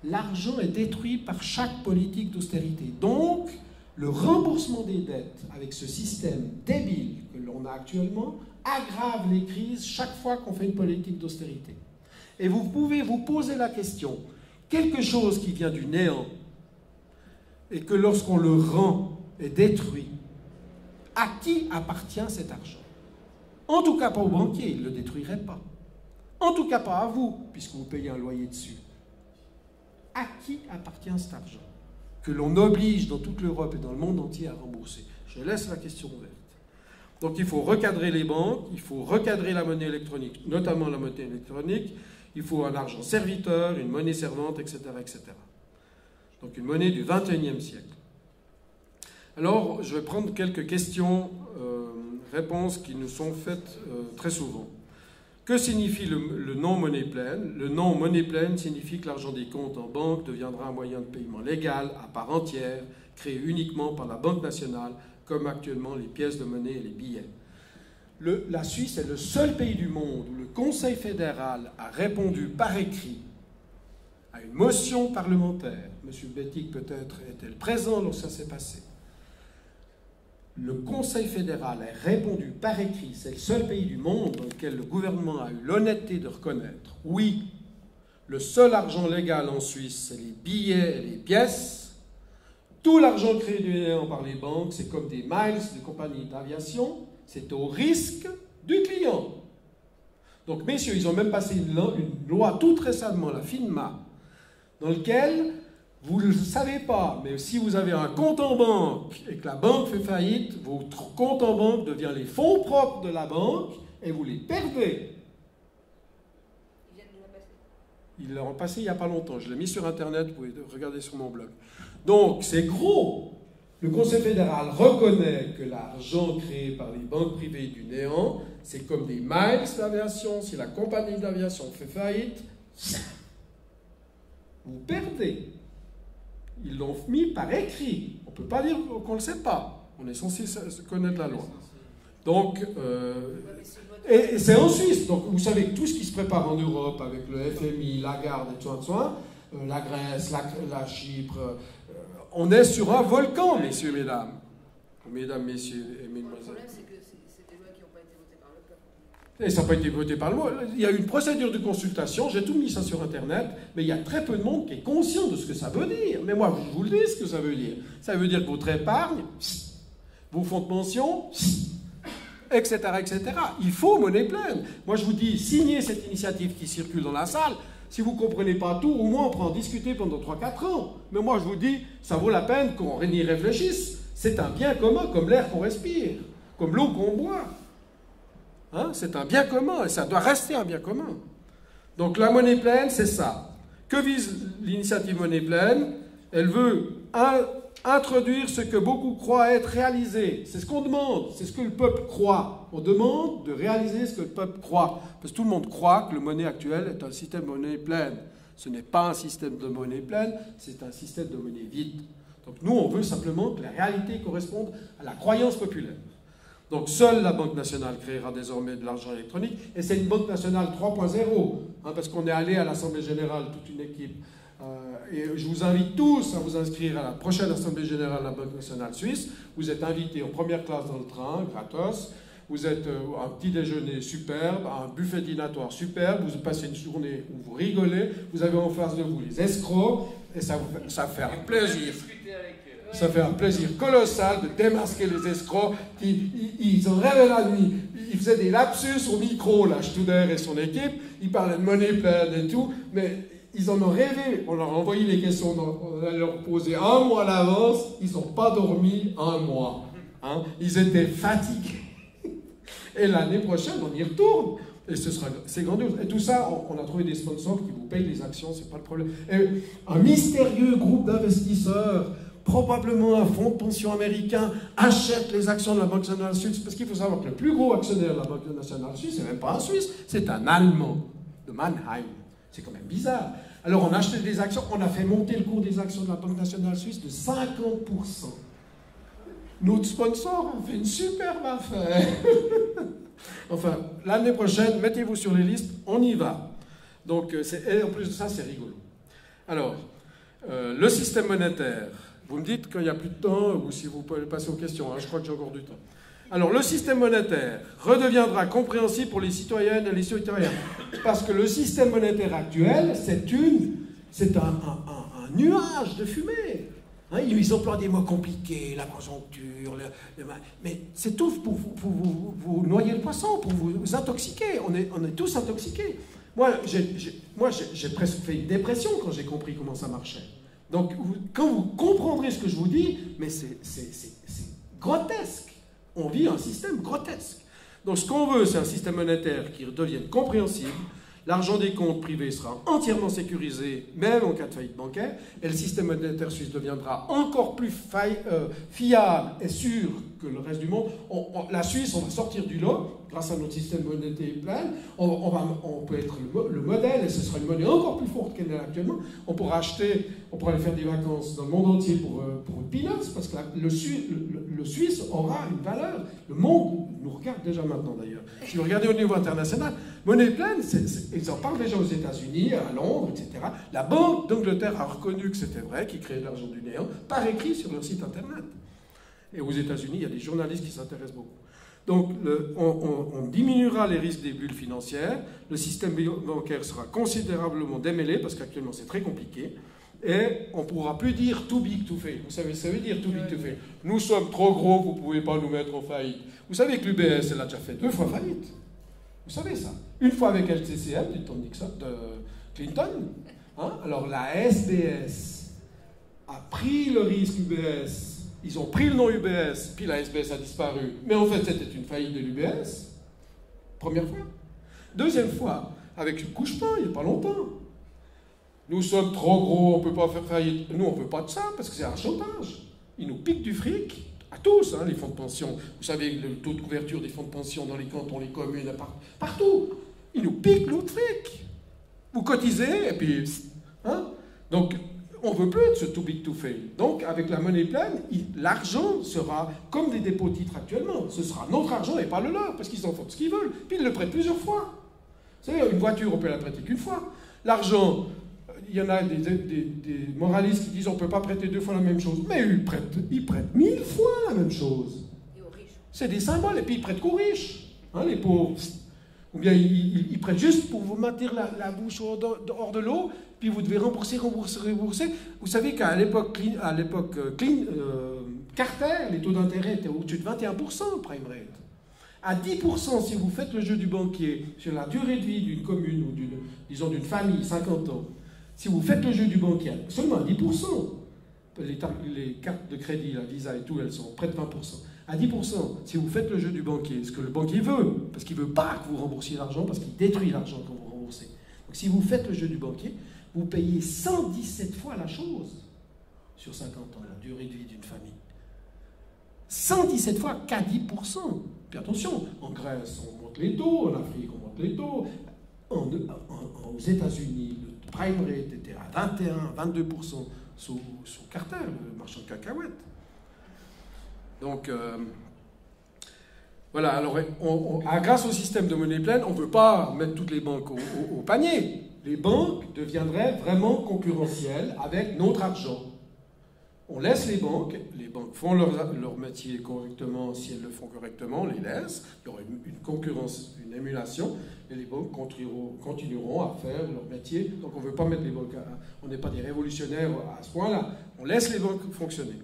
L'argent est détruit par chaque politique d'austérité. Donc, le remboursement des dettes avec ce système débile que l'on a actuellement aggrave les crises chaque fois qu'on fait une politique d'austérité. Et vous pouvez vous poser la question, quelque chose qui vient du néant et que lorsqu'on le rend est détruit, à qui appartient cet argent? En tout cas pas aux banquiers, ils ne le détruiraient pas. En tout cas pas à vous, puisque vous payez un loyer dessus. À qui appartient cet argent que l'on oblige dans toute l'Europe et dans le monde entier à rembourser? Je laisse la question ouverte. Donc il faut recadrer les banques, il faut recadrer la monnaie électronique, notamment la monnaie électronique, il faut un argent serviteur, une monnaie servante, etc., etc. Donc une monnaie du XXIe siècle. Alors je vais prendre quelques questions, réponses qui nous sont faites très souvent. Que signifie le nom monnaie pleine? Le nom monnaie pleine signifie que l'argent des comptes en banque deviendra un moyen de paiement légal, à part entière, créé uniquement par la Banque nationale, comme actuellement les pièces de monnaie et les billets. La Suisse est le seul pays du monde où le Conseil fédéral a répondu par écrit à une motion parlementaire. M. Bettig peut-être était présent lorsque ça s'est passé. Le Conseil fédéral a répondu par écrit, c'est le seul pays du monde dans lequel le gouvernement a eu l'honnêteté de reconnaître, oui, le seul argent légal en Suisse, c'est les billets et les pièces. Tout l'argent créé du néant par les banques, c'est comme des miles de compagnies d'aviation, c'est au risque du client. Donc, messieurs, ils ont même passé une loi toute récemment, la FINMA, dans laquelle vous ne le savez pas, mais si vous avez un compte en banque et que la banque fait faillite, votre compte en banque devient les fonds propres de la banque et vous les perdez. Ils l'ont passé il n'y a pas longtemps. Je l'ai mis sur Internet, vous pouvez regarder sur mon blog. Donc, c'est gros. Le Conseil fédéral reconnaît que l'argent créé par les banques privées du néant, c'est comme des miles d'aviation. Si la compagnie d'aviation fait faillite, vous perdez. Ils l'ont mis par écrit. On ne peut pas dire qu'on ne le sait pas. On est censé connaître la loi. Donc, et c'est en Suisse. Donc, vous savez que tout ce qui se prépare en Europe, avec le FMI, Lagarde et tout ça, la Grèce, la Chypre, on est sur un volcan, messieurs, mesdames. Mesdames, messieurs et mesdemoiselles. Le problème, c'est que c'est des lois qui n'ont pas été votées par le peuple. Et ça n'a pas été voté par le peuple. Il y a eu une procédure de consultation, j'ai tout mis ça sur Internet, mais il y a très peu de monde qui est conscient de ce que ça veut dire. Mais moi, je vous le dis ce que ça veut dire. Ça veut dire que votre épargne, vos fonds de pension, etc., etc. Il faut monnaie pleine. Moi, je vous dis, signez cette initiative qui circule dans la salle. Si vous ne comprenez pas tout, au moins on peut en discuter pendant 3-4 ans. Mais moi, je vous dis, ça vaut la peine qu'on y réfléchisse. C'est un bien commun, comme l'air qu'on respire, comme l'eau qu'on boit. Hein? C'est un bien commun, et ça doit rester un bien commun. Donc la monnaie pleine, c'est ça. Que vise l'initiative monnaie pleine? Elle veut introduire ce que beaucoup croient être réalisé. C'est ce qu'on demande, c'est ce que le peuple croit. On demande de réaliser ce que le peuple croit. Parce que tout le monde croit que le monnaie actuel est un système de monnaie pleine. Ce n'est pas un système de monnaie pleine, c'est un système de monnaie vide. Donc nous, on veut simplement que la réalité corresponde à la croyance populaire. Donc seule la Banque nationale créera désormais de l'argent électronique, et c'est une Banque nationale 3.0, hein, parce qu'on est allé à l'Assemblée générale, toute une équipe. Et je vous invite tous à vous inscrire à la prochaine Assemblée générale de la Banque nationale suisse. Vous êtes invités en première classe dans le train, gratos. Vous êtes un petit déjeuner superbe, un buffet dînatoire superbe, vous passez une journée où vous rigolez, vous avez en face de vous les escrocs, et ça fait un plaisir. Ça fait un plaisir colossal de démasquer les escrocs. Ils ont rêvé la nuit. Ils faisaient des lapsus au micro, là, Studer et son équipe. Ils parlaient de monnaie pleine et tout, mais ils en ont rêvé. On leur a envoyé les questions, on allait leur poser un mois à l'avance. Ils n'ont pas dormi un mois. Hein. Ils étaient fatigués. Et l'année prochaine, on y retourne. Et c'est grandiose. Et tout ça, on a trouvé des sponsors qui vous payent les actions, c'est pas le problème. Et un mystérieux groupe d'investisseurs, probablement un fonds de pension américain, achète les actions de la Banque nationale suisse. Parce qu'il faut savoir que le plus gros actionnaire de la Banque nationale suisse, c'est même pas un Suisse, c'est un Allemand de Mannheim. C'est quand même bizarre. Alors on a acheté des actions, on a fait monter le cours des actions de la Banque nationale suisse de 50%. Notre sponsor a fait une superbe affaire. Enfin, l'année prochaine, mettez-vous sur les listes, on y va. Donc, et en plus de ça, c'est rigolo. Alors, le système monétaire. Vous me dites qu'il n'y a plus de temps, ou si vous pouvez passer aux questions, hein, je crois que j'ai encore du temps. Alors, le système monétaire redeviendra compréhensible pour les citoyennes et les citoyens. Parce que le système monétaire actuel, c'est un nuage de fumée. Hein, ils emploient des mots compliqués, la conjoncture, mais c'est tout pour vous noyer le poisson, pour vous intoxiquer. On est tous intoxiqués. Moi, j'ai presque fait une dépression quand j'ai compris comment ça marchait. Donc, quand vous comprendrez ce que je vous dis, mais c'est grotesque. On vit un système grotesque. Donc, ce qu'on veut, c'est un système monétaire qui devienne compréhensible. L'argent des comptes privés sera entièrement sécurisé, même en cas de faillite bancaire, et le système monétaire suisse deviendra encore plus fiable et sûr que le reste du monde. La Suisse, on va sortir du lot, grâce à notre système monétaire plein, on peut être le modèle, et ce sera une monnaie encore plus forte qu'elle est actuellement. On pourra aller faire des vacances dans le monde entier pour une peanuts, parce que le Suisse aura une valeur. Le monde nous regarde déjà maintenant, d'ailleurs. Si vous regardez au niveau international, monnaie pleine, ils en parlent déjà aux États-Unis, à Londres, etc. La Banque d'Angleterre a reconnu que c'était vrai, qu'ils créaient de l'argent du néant, par écrit sur leur site internet. Et aux États-Unis, il y a des journalistes qui s'intéressent beaucoup. Donc, on diminuera les risques des bulles financières, le système bancaire sera considérablement démêlé, parce qu'actuellement c'est très compliqué, et on ne pourra plus dire too big to fail. Vous savez, ça veut dire too big to fail. Nous sommes trop gros, vous ne pouvez pas nous mettre en faillite. Vous savez que l'UBS, elle a déjà fait 2 fois faillite. Vous savez ça. Une fois avec LCCM, du temps de Clinton. Hein? Alors la SBS a pris le risque UBS. Ils ont pris le nom UBS, puis la SBS a disparu. Mais en fait, c'était une faillite de l'UBS. Première fois. Deuxième fois, avec une couche-pain, il n'y a pas longtemps. Nous sommes trop gros, on ne peut pas faire faillite. Nous, on ne veut pas de ça, parce que c'est un chantage. Ils nous piquent du fric, à tous, hein, les fonds de pension. Vous savez, le taux de couverture des fonds de pension dans les cantons, les communes, partout. Ils nous piquent l'autre fric. Vous cotisez, et puis... Hein? Donc, On ne veut plus être ce too big to fail. Donc, avec la monnaie pleine, l'argent sera comme des dépôts titres actuellement. Ce sera notre argent et pas le leur, parce qu'ils en font ce qu'ils veulent. Puis ils le prêtent plusieurs fois. Vous savez, une voiture, on peut la prêter qu'une fois. L'argent, il y en a des moralistes qui disent on ne peut pas prêter 2 fois la même chose. Mais ils prêtent 1000 fois la même chose. Et aux riches. C'est des symboles, et puis ils prêtent qu'aux riches. Hein, les pauvres. Ou bien ils prêtent juste pour vous maintenir la bouche hors de l'eau, puis vous devez rembourser. Vous savez qu'à l'époque Carter, les taux d'intérêt étaient au-dessus de 21%, prime rate. À 10%, si vous faites le jeu du banquier sur la durée de vie d'une commune ou d'une famille, 50 ans, si vous faites le jeu du banquier, seulement à 10%, les cartes de crédit, la Visa et tout, elles sont près de 20%. À 10%, si vous faites le jeu du banquier, ce que le banquier veut, parce qu'il ne veut pas que vous remboursiez l'argent, parce qu'il détruit l'argent quand vous remboursez. Donc si vous faites le jeu du banquier, vous payez 117 fois la chose sur 50 ans, la durée de vie d'une famille. 117 fois qu'à 10%. Puis attention, en Grèce, on monte les taux, en Afrique, on monte les taux. Aux États-Unis, le prime rate était à 21-22% sous Carter, le marchand de cacahuètes. Donc, voilà, alors grâce au système de monnaie pleine, on ne veut pas mettre toutes les banques au panier. Les banques deviendraient vraiment concurrentielles avec notre argent. On laisse les banques font leur métier correctement, si elles le font correctement, on les laisse, il y aura une concurrence, une émulation, et les banques continueront à faire leur métier. Donc on ne veut pas mettre les banques, on n'est pas des révolutionnaires à ce point-là, on laisse les banques fonctionner.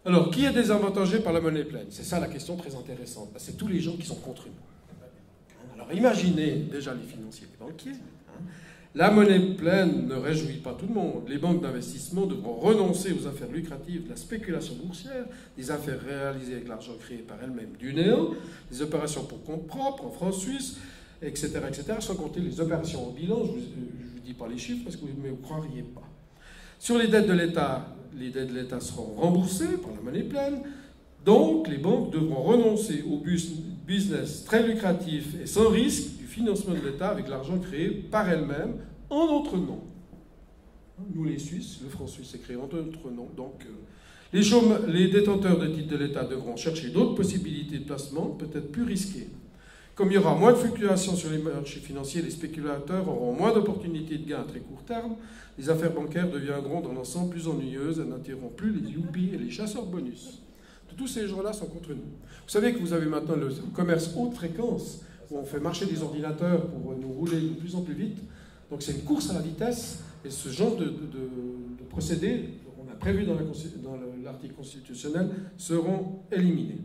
Alors, qui est désavantagé par la monnaie pleine? C'est ça la question très intéressante. C'est tous les gens qui sont contre nous. Alors, imaginez déjà les financiers, les banquiers. La monnaie pleine ne réjouit pas tout le monde. Les banques d'investissement devront renoncer aux affaires lucratives de la spéculation boursière, des affaires réalisées avec l'argent créé par elles-mêmes du néant, des opérations pour compte propre en France, Suisse, etc., sans compter les opérations en bilan. Je ne vous dis pas les chiffres parce que vous ne me croiriez pas. Sur les dettes de l'État seront remboursées par la monnaie pleine. Donc, les banques devront renoncer au business très lucratif et sans risque du financement de l'État avec l'argent créé par elles-mêmes en notre nom. Nous, les Suisses, le franc suisse est créé en notre nom. Donc, les détenteurs de titres de l'État devront chercher d'autres possibilités de placement, peut-être plus risquées. Comme il y aura moins de fluctuations sur les marchés financiers, les spéculateurs auront moins d'opportunités de gains à très court terme. Les affaires bancaires deviendront dans l'ensemble plus ennuyeuses et n'attireront plus les yuppies et les chasseurs bonus. Tous ces gens-là sont contre nous. Vous savez que vous avez maintenant le commerce haute fréquence, où on fait marcher des ordinateurs pour nous rouler de plus en plus vite. Donc c'est une course à la vitesse, et ce genre de procédés, on a prévu dans l'article constitutionnel, seront éliminés.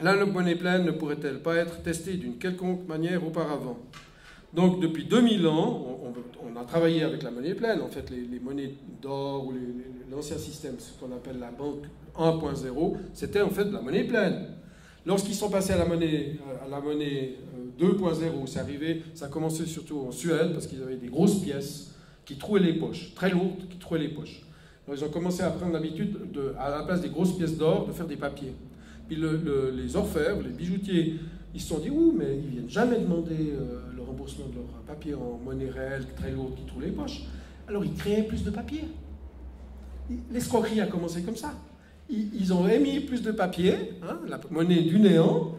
La monnaie pleine ne pourrait-elle pas être testée d'une quelconque manière auparavant? Donc depuis 2000 ans, on a travaillé avec la monnaie pleine. En fait, les monnaies d'or ou l'ancien système, ce qu'on appelle la banque 1.0, c'était en fait de la monnaie pleine. Lorsqu'ils sont passés à la monnaie 2.0, c'est arrivé, ça a commencé surtout en Suède, parce qu'ils avaient des grosses pièces qui trouaient les poches, très lourdes, qui trouaient les poches. Alors, ils ont commencé à prendre l'habitude, à la place des grosses pièces d'or, de faire des papiers. Puis les orfèvres, les bijoutiers, ils se sont dit, ouh, mais ils ne viennent jamais demander le remboursement de leur papier en monnaie réelle, très lourde, qui trouve les poches. Alors ils créaient plus de papier. L'escroquerie a commencé comme ça. Ils ont émis plus de papier, hein, la monnaie du néant,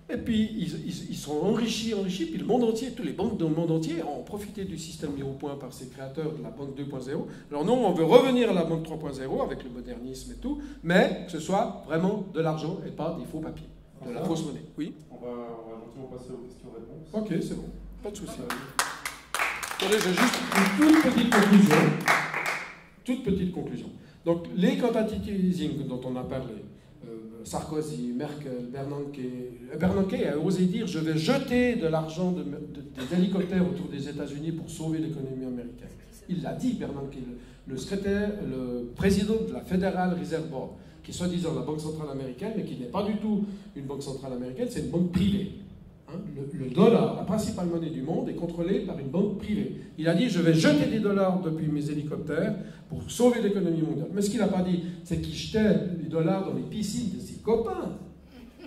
et puis ils sont enrichis, puis le monde entier, toutes les banques dans le monde entier ont profité du système mis au point par ces créateurs de la banque 2.0. Alors non, on veut revenir à la banque 3.0 avec le modernisme et tout, mais que ce soit vraiment de l'argent et pas des faux papiers, de la fausse monnaie. Oui. On va gentiment passer aux questions-réponses. Ok, c'est bon, pas de souci. Attendez, j'ai juste une toute petite conclusion. Donc les quantitative easing dont on a parlé, Sarkozy, Merkel, Bernanke a osé dire « je vais jeter de l'argent des hélicoptères autour des États-Unis pour sauver l'économie américaine ». Il l'a dit, Bernanke, le président de la Federal Reserve Board, qui est soi-disant la banque centrale américaine, mais qui n'est pas du tout une banque centrale américaine, c'est une banque privée. Hein, le dollar, la principale monnaie du monde, est contrôlée par une banque privée. Il a dit « je vais jeter des dollars depuis mes hélicoptères pour sauver l'économie mondiale ». Mais ce qu'il n'a pas dit, c'est qu'il jetait les dollars dans les piscines de ses copains.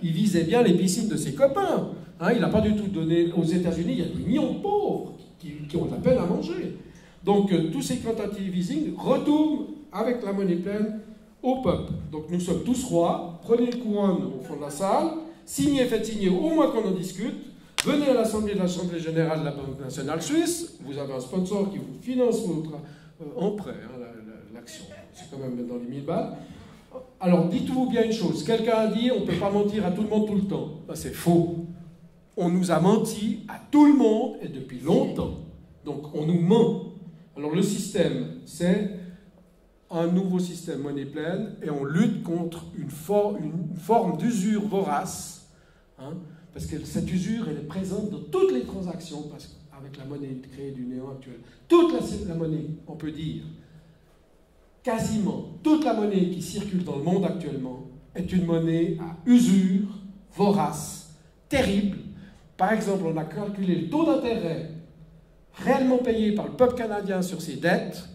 Il visait bien les piscines de ses copains. Hein, il n'a pas du tout donné aux États-Unis, il y a des millions de pauvres qui ont de la peine à manger. Donc tous ces quantitative easing retournent avec la monnaie pleine au peuple. Donc nous sommes tous rois, prenez une couronne au fond de la salle, signez, faites signer, au moins qu'on en discute, venez à l'Assemblée générale de la Banque nationale suisse, vous avez un sponsor qui vous finance votre emprunt, hein, l'action, c'est quand même dans les 1000 balles. Alors dites-vous bien une chose, quelqu'un a dit on ne peut pas mentir à tout le monde tout le temps. Ben, c'est faux. On nous a menti à tout le monde et depuis longtemps. Donc on nous ment. Alors le système, c'est un nouveau système monnaie pleine et on lutte contre une forme d'usure vorace, hein, parce que cette usure, elle est présente dans toutes les transactions, parce qu'avec la monnaie créée du néant actuel, toute la monnaie, on peut dire, quasiment toute la monnaie qui circule dans le monde actuellement est une monnaie à usure vorace, terrible. Par exemple, on a calculé le taux d'intérêt réellement payé par le peuple canadien sur ses dettes.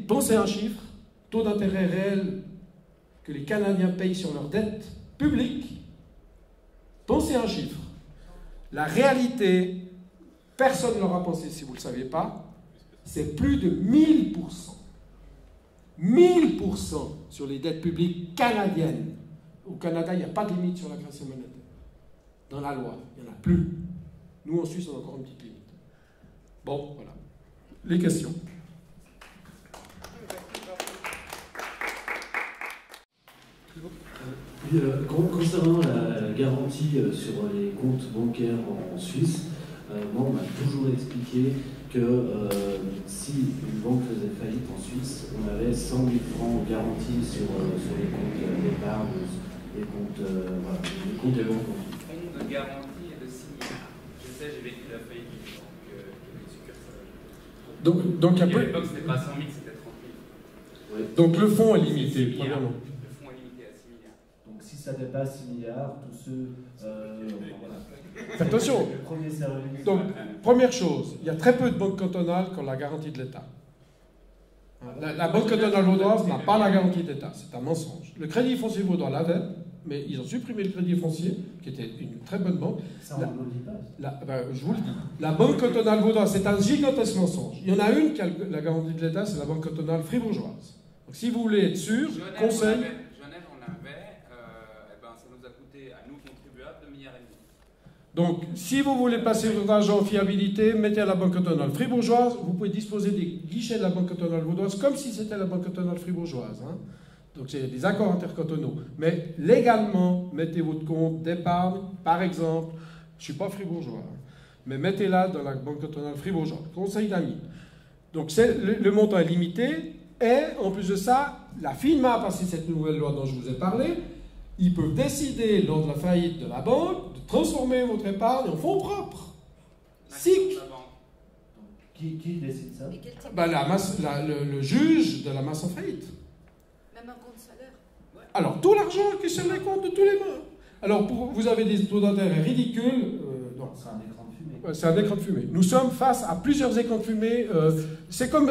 Pensez à un chiffre, taux d'intérêt réel que les Canadiens payent sur leurs dettes publiques. Pensez à un chiffre. La réalité, personne ne l'aura pensé si vous ne le saviez pas, c'est plus de 1000%. 1000% sur les dettes publiques canadiennes. Au Canada, il n'y a pas de limite sur la création monétaire. Dans la loi, il n'y en a plus. Nous, en Suisse, on a encore une petite limite. Bon, voilà. Les questions. Concernant la garantie sur les comptes bancaires en Suisse, moi on m'a toujours expliqué que si une banque faisait faillite en Suisse, on avait 100 000 francs garantis sur les comptes d'épargne, les comptes, voilà, les comptes des banques. Le fonds de garantie est de 6 milliards. Je sais, j'ai vécu la faillite d'une banque qui Donc, à l'époque, c'était pas 100 000, c'était 30 000. Ouais. donc le fonds est limité, probablement. Le fonds est limité à 6 milliards. Donc si ça dépasse 6 milliards, tous ceux... voilà. Faites attention. Le premier service. Donc, première chose, il y a très peu de banques cantonales qui ont la garantie de l'État. La Banque cantonale vaudoise n'a pas la garantie de l'État, c'est un mensonge. Le Crédit foncier vaudois l'avait, mais ils ont supprimé le Crédit foncier, qui était une très bonne banque. Ça, on ne le dit pas. Je vous le dis. La Banque cantonale vaudoise, c'est un gigantesque mensonge. Il y en a une qui a la garantie de l'État, c'est la Banque cantonale fribourgeoise. Donc, si vous voulez être sûr, conseil... Genève, on avait, ça nous a coûté à nous contribuables 2,5 milliards. Donc, si vous voulez passer votre argent en fiabilité, mettez à la Banque cantonale fribourgeoise. Vous pouvez disposer des guichets de la Banque cantonale vaudoise comme si c'était la Banque cantonale fribourgeoise. Hein. Donc, c'est des accords intercantonaux. Mais légalement, mettez votre compte d'épargne, par exemple, je ne suis pas fribourgeois, hein, mais mettez-la dans la Banque cantonale fribourgeoise. Conseil d'amis. Donc, le montant est limité. Et, en plus de ça, la FINMA a passé cette nouvelle loi dont je vous ai parlé. Ils peuvent décider, lors de la faillite de la banque, de transformer votre épargne en fonds propres. SIC. Qui décide ça? Et quel type Le juge de la masse en faillite. Même un compte salaire. Alors, tout l'argent qui est sur les comptes de tous les mois. Alors, vous avez des taux d'intérêt ridicules. Non. C'est un écran de fumée. C'est un écran de fumée. Nous sommes face à plusieurs écrans de fumée. C'est comme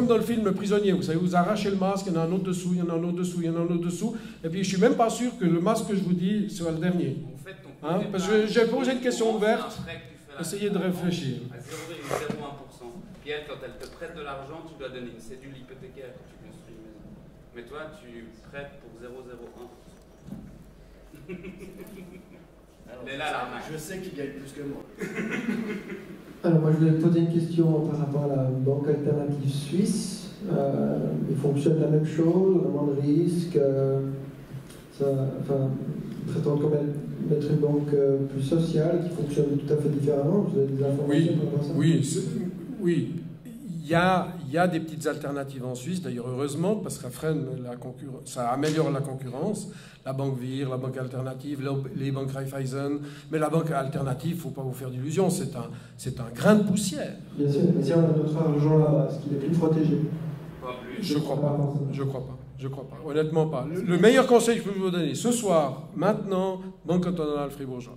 dans le film Prisonnier. Vous savez, vous arrachez le masque, il y en a un autre dessous, il y en a un autre dessous, il y en a un autre dessous. Et puis, je ne suis même pas sûr que le masque que je vous dis soit le dernier. Hein, parce que j'ai posé une question ouverte. Essayez de réfléchir. À 0,01%. Puis elle, quand elle te prête de l'argent, tu dois donner une cédule hypothécaire quand tu construis une maison. Mais toi, tu prêtes pour 0,01%. Elle est là, l'arnaque. Je sais qu'il gagne plus que moi. Alors moi je voulais te poser une question par rapport à la banque alternative suisse. Il fonctionne la même chose, on a moins de risques. Prétend quand même mettre une banque plus sociale qui fonctionne tout à fait différemment. Vous avez des informations par rapport à ça? Oui. Il y a des petites alternatives en Suisse, d'ailleurs heureusement, parce que ça freine la concurrence, ça améliore la concurrence. La banque VIR, la banque alternative, les banques Raiffeisen. Mais la banque alternative, il ne faut pas vous faire d'illusions, c'est un grain de poussière. Bien sûr, mais si on a notre argent là-bas, est-ce qu'il est plus protégé? Je ne crois pas. Honnêtement pas. Le meilleur conseil que je peux vous donner, ce soir, maintenant, Banque cantonale fribourgeoise.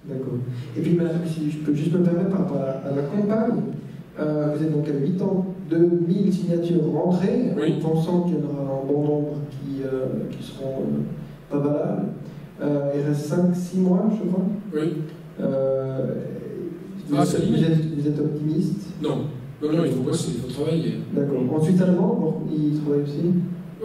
D'accord. Et puis, madame, si je peux juste me permettre par rapport à la campagne, vous êtes donc à 8 ans, 2000 signatures rentrées, oui. Pensant qu'il y en aura un bon nombre qui seront pas valables. Il reste 5-6 mois, je crois. Oui. Vous êtes optimiste? Non, Non, il faut bosser, il faut travailler. D'accord. En Suisse allemande, bon, ils travaillent aussi?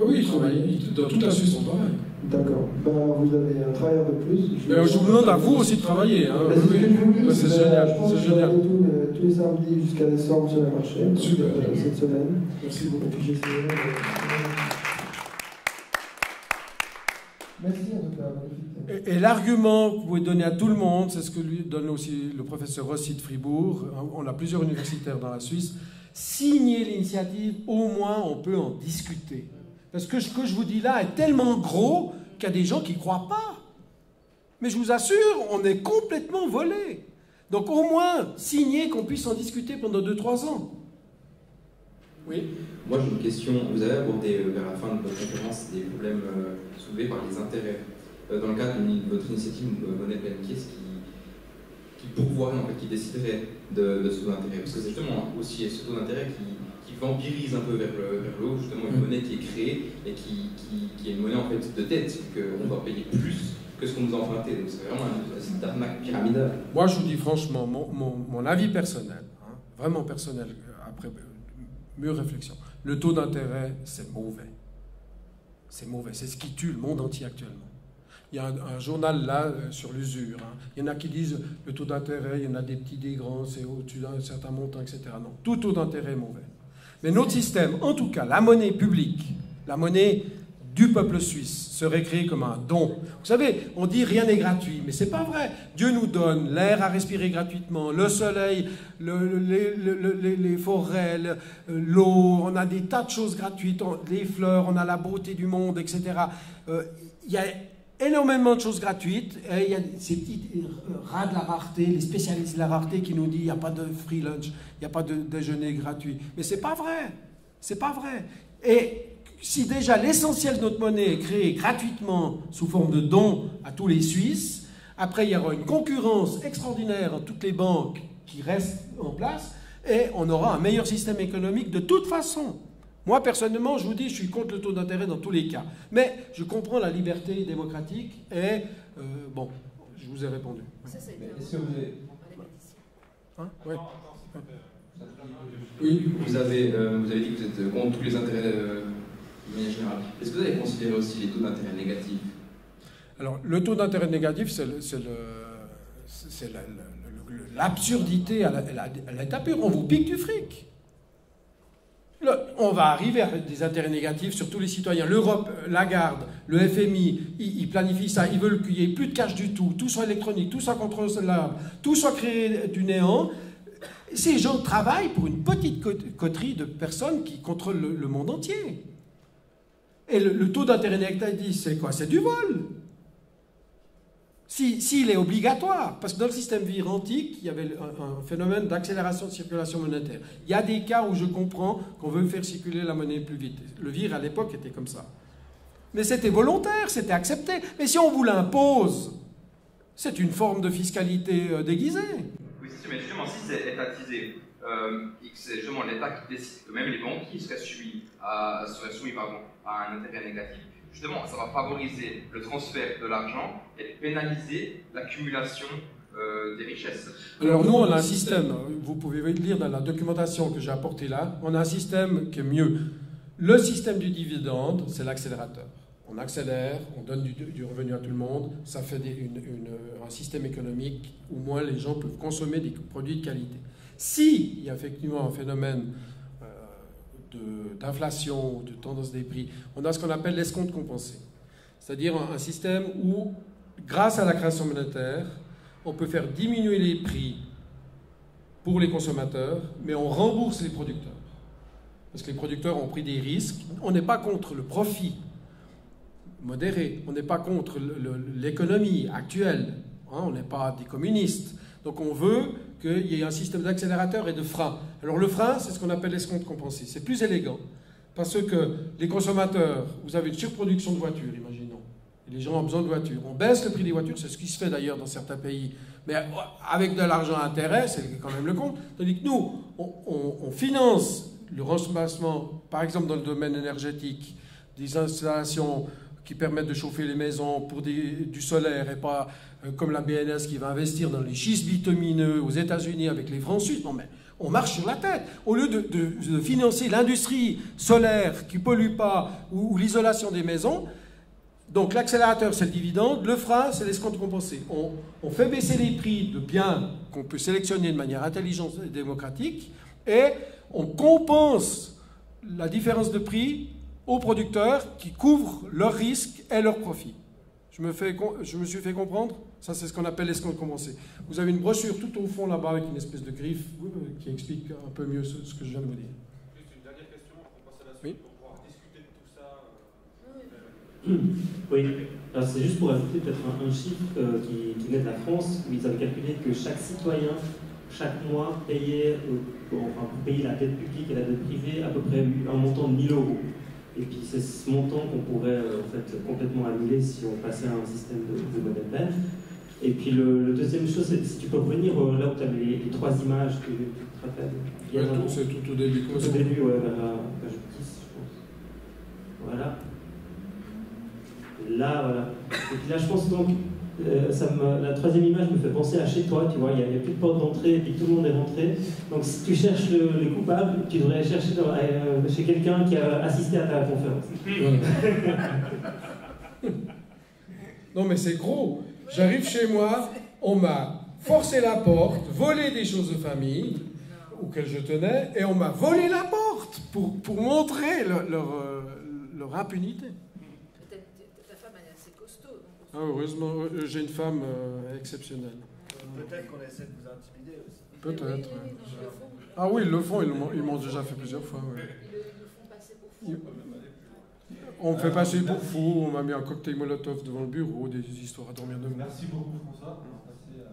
Oui, ils travaillent. Dans toute la Suisse, on travaille. D'accord. Ben, vous avez un travailleur de plus. Je vous demande à vous aussi de travailler. Hein. Ben, c'est ce que je vous dis. C'est génial. Je pense que je vais aller tous les samedis jusqu'à décembre sur le marché. Super. Cette semaine. Merci beaucoup. Et puis j'essaierai de... Merci en tout cas, magnifique. Et l'argument que vous pouvez donner à tout le monde, c'est ce que lui donne aussi le professeur Rossi de Fribourg. On a plusieurs universitaires dans la Suisse. Signez l'initiative, au moins on peut en discuter. Parce que ce que je vous dis là est tellement gros qu'il y a des gens qui ne croient pas. Mais je vous assure, on est complètement volé. Donc au moins, signez qu'on puisse en discuter pendant 2-3 ans. Oui. Moi j'ai une question. Vous avez abordé vers la fin de votre conférence des problèmes soulevés par les intérêts. Dans le cadre de votre initiative Monnaie Pleine, qui est-ce qui pourvoirait, en fait, qui déciderait de ce taux d'intérêt? Parce que c'est justement aussi ce taux d'intérêt qui vampirise un peu vers le haut, justement une monnaie qui est créée et qui est une monnaie en fait de dette, qu'on doit payer plus que ce qu'on nous a emprunté. Donc c'est vraiment une arnaque pyramidale. Moi je vous dis franchement, mon avis personnel, hein, vraiment personnel, après mûre réflexion, le taux d'intérêt c'est mauvais. C'est mauvais, c'est ce qui tue le monde entier actuellement. Il y a un journal là sur l'usure. Hein. Il y en a qui disent le taux d'intérêt, il y en a des petits, des grands, c'est au-dessus d'un certain montant, etc. Non, tout taux d'intérêt est mauvais. Mais notre système, en tout cas, la monnaie publique, la monnaie du peuple suisse, serait créée comme un don. Vous savez, on dit rien n'est gratuit, mais c'est pas vrai. Dieu nous donne l'air à respirer gratuitement, le soleil, les forêts, l'eau, on a des tas de choses gratuites, les fleurs, on a la beauté du monde, etc. Il y a énormément de choses gratuites, et il y a ces petits rats de la rareté, les spécialistes de la rareté qui nous disent qu'il n'y a pas de free lunch, il n'y a pas de déjeuner gratuit. Mais c'est pas vrai, c'est pas vrai. Et si déjà l'essentiel de notre monnaie est créé gratuitement sous forme de dons à tous les Suisses, après il y aura une concurrence extraordinaire entre toutes les banques qui restent en place, et on aura un meilleur système économique de toute façon. Moi, personnellement, je vous dis, je suis contre le taux d'intérêt dans tous les cas. Mais je comprends la liberté démocratique et, bon, je vous ai répondu. Est-ce que vous avez... Hein? Ouais. Oui, vous avez dit que vous êtes contre tous les intérêts de manière générale. Est-ce que vous avez considéré aussi les taux d'intérêt négatifs? Alors, le taux d'intérêt négatif, c'est l'absurdité à l'état pur. On vous pique du fric. On va arriver avec des intérêts négatifs sur tous les citoyens. L'Europe, Lagarde, le FMI, ils planifient ça. Ils veulent qu'il n'y ait plus de cash du tout. Tout soit électronique, tout soit contrôlable, tout soit créé du néant. Ces gens travaillent pour une petite coterie de personnes qui contrôlent le monde entier. Et le taux d'intérêt négatif, c'est quoi? C'est du vol. S'il est obligatoire, parce que dans le système VIR antique, il y avait un phénomène d'accélération de circulation monétaire. Il y a des cas où je comprends qu'on veut faire circuler la monnaie plus vite. Le VIR, à l'époque, était comme ça. Mais c'était volontaire, c'était accepté. Mais si on vous l'impose, c'est une forme de fiscalité déguisée. Oui, mais justement, si c'est étatisé, et que c'est justement l'État qui décide que même les banquiers seraient soumis à un intérêt négatif, justement, ça va favoriser le transfert de l'argent et pénaliser l'accumulation des richesses. Alors nous, on a un système, vous pouvez le lire dans la documentation que j'ai apportée là, on a un système qui est mieux. Le système du dividende, c'est l'accélérateur. On accélère, on donne du revenu à tout le monde, ça fait un système économique où moins les gens peuvent consommer des produits de qualité. S'il y a effectivement un phénomène d'inflation ou de tendance des prix, on a ce qu'on appelle l'escompte compensé. C'est-à-dire un système où, grâce à la création monétaire, on peut faire diminuer les prix pour les consommateurs, mais on rembourse les producteurs. Parce que les producteurs ont pris des risques. On n'est pas contre le profit modéré, on n'est pas contre l'économie actuelle, hein, on n'est pas des communistes. Donc on veut qu'il y ait un système d'accélérateur et de frein. Alors le frein, c'est ce qu'on appelle l'escompte compensé. C'est plus élégant, parce que les consommateurs, vous avez une surproduction de voitures, imaginons, et les gens ont besoin de voitures. On baisse le prix des voitures, c'est ce qui se fait d'ailleurs dans certains pays, mais avec de l'argent à intérêt, c'est quand même le compte. Tandis que nous, on finance le remplacement, par exemple dans le domaine énergétique, des installations qui permettent de chauffer les maisons pour du solaire et pas comme la BNS qui va investir dans les schistes bitumineux aux États-Unis avec les francs suisses. Non mais on marche sur la tête. Au lieu de financer l'industrie solaire qui ne pollue pas ou l'isolation des maisons, donc l'accélérateur c'est le dividende, le frein c'est l'escompte compensé. On fait baisser les prix de biens qu'on peut sélectionner de manière intelligente et démocratique et on compense la différence de prix aux producteurs qui couvrent leurs risques et leurs profits. Je me suis fait comprendre? Ça, c'est ce qu'on appelle l'escompte compensé. Vous avez une brochure tout au fond là-bas avec une espèce de griffe qui explique un peu mieux ce que je viens de vous dire. Juste une dernière question, on passe à la suite Oui. pour pouvoir discuter de tout ça. Oui, alors c'est juste pour ajouter peut-être un chiffre qui naît de la France, où ils avaient calculé que chaque citoyen, chaque mois, payait, pour payer la dette publique et la dette privée à peu près un montant de 1 000 €. Et puis c'est ce montant qu'on pourrait en fait complètement annuler si on passait à un système de modèle belge. Et puis le deuxième chose, c'est si tu peux revenir là où tu avais les 3 images que tu te rappelles. C'est tout au début. Tout au début, ouais, vers la page 10, je pense. Voilà. Là, voilà. Et puis là, je pense donc, la troisième image me fait penser à chez toi, tu vois, il n'y a plus de porte d'entrée et puis tout le monde est rentré. Donc si tu cherches les coupables, tu devrais chercher chez quelqu'un qui a assisté à ta conférence. Non mais c'est gros. J'arrive chez moi, on m'a forcé la porte, volé des choses de famille auxquelles je tenais, et on m'a volé la porte pour montrer leur impunité. Ta femme elle est assez costaud. Ah, heureusement, j'ai une femme exceptionnelle. Peut-être qu'on essaie de vous intimider aussi. Peut-être. Oui, Ouais. ils le font. Ah oui, ils le font, ils m'ont déjà fait plusieurs fois. Ouais. Ils le font passer pour fou. On me fait passer pour fou, on m'a mis un cocktail Molotov devant le bureau, des histoires à dormir debout. Merci beaucoup François. On va passer à...